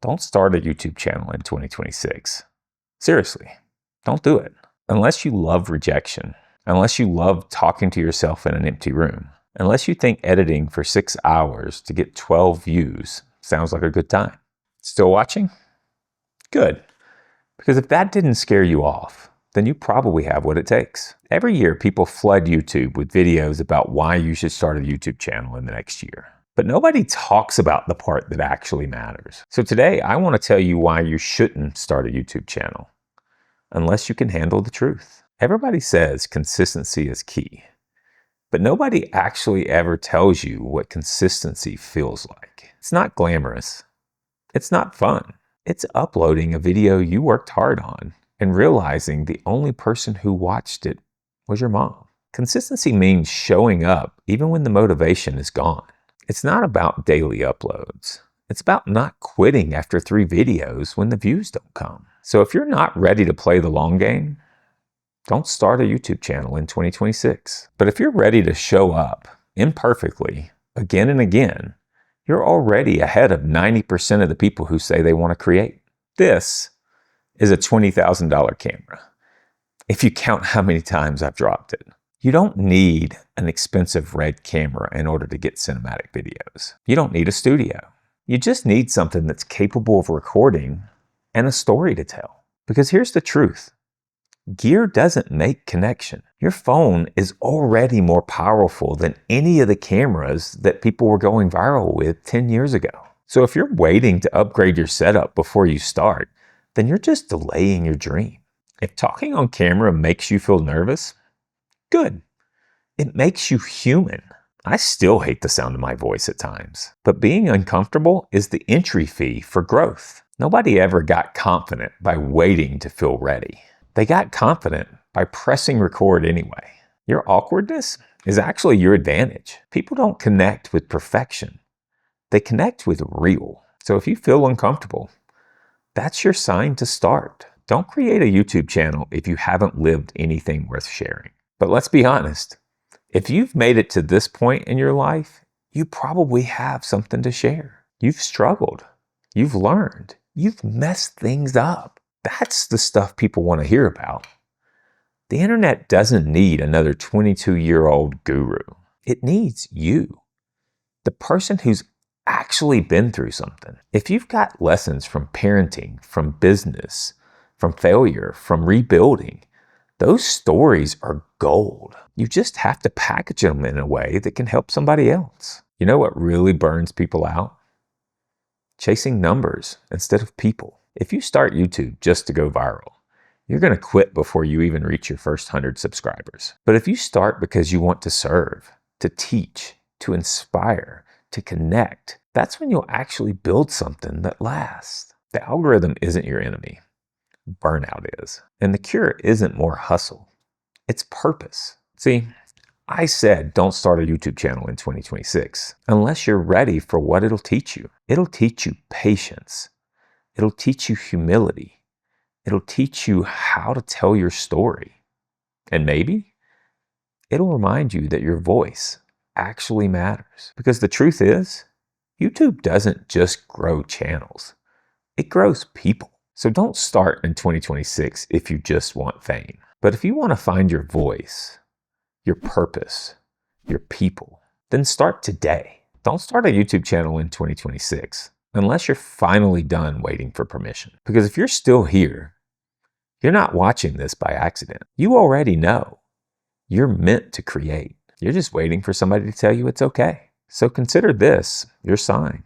Don't start a YouTube channel in 2026. Seriously, don't do it. Unless you love rejection, unless you love talking to yourself in an empty room, unless you think editing for 6 hours to get 12 views sounds like a good time. Still watching? Good. Because if that didn't scare you off, then you probably have what it takes. Every year, people flood YouTube with videos about why you should start a YouTube channel in the next year. But nobody talks about the part that actually matters. So today, I want to tell you why you shouldn't start a YouTube channel unless you can handle the truth. Everybody says consistency is key, but nobody actually ever tells you what consistency feels like. It's not glamorous. It's not fun. It's uploading a video you worked hard on and realizing the only person who watched it was your mom. Consistency means showing up even when the motivation is gone. It's not about daily uploads. It's about not quitting after 3 videos when the views don't come. So if you're not ready to play the long game, don't start a YouTube channel in 2026. But if you're ready to show up imperfectly again and again, you're already ahead of 90% of the people who say they want to create. This is a $20,000 camera, if you count how many times I've dropped it. You don't need an expensive red camera in order to get cinematic videos. You don't need a studio. You just need something that's capable of recording and a story to tell. Because here's the truth. Gear doesn't make connection. Your phone is already more powerful than any of the cameras that people were going viral with 10 years ago. So if you're waiting to upgrade your setup before you start, then you're just delaying your dream. If talking on camera makes you feel nervous, good. It makes you human. I still hate the sound of my voice at times, but being uncomfortable is the entry fee for growth. Nobody ever got confident by waiting to feel ready. They got confident by pressing record anyway. Your awkwardness is actually your advantage. People don't connect with perfection. They connect with real. So if you feel uncomfortable, that's your sign to start. Don't create a YouTube channel if you haven't lived anything worth sharing. But let's be honest, if you've made it to this point in your life, you probably have something to share. You've struggled. You've learned. You've messed things up. That's the stuff people want to hear about. The internet doesn't need another 22-year-old guru. It needs you, the person who's actually been through something. If you've got lessons from parenting, from business, from failure, from rebuilding, those stories are gold. You just have to package them in a way that can help somebody else. You know what really burns people out? Chasing numbers instead of people. If you start YouTube just to go viral, you're going to quit before you even reach your first 100 subscribers. But if you start because you want to serve, to teach, to inspire, to connect, that's when you'll actually build something that lasts. The algorithm isn't your enemy. Burnout is. And the cure isn't more hustle. It's purpose. See, I said don't start a YouTube channel in 2026 unless you're ready for what it'll teach you. It'll teach you patience. It'll teach you humility. It'll teach you how to tell your story. And maybe it'll remind you that your voice actually matters. Because the truth is, YouTube doesn't just grow channels. It grows people. So don't start in 2026 if you just want fame. But if you want to find your voice, your purpose, your people, then start today. Don't start a YouTube channel in 2026 unless you're finally done waiting for permission. Because if you're still here, you're not watching this by accident. You already know you're meant to create. You're just waiting for somebody to tell you it's okay. So consider this your sign.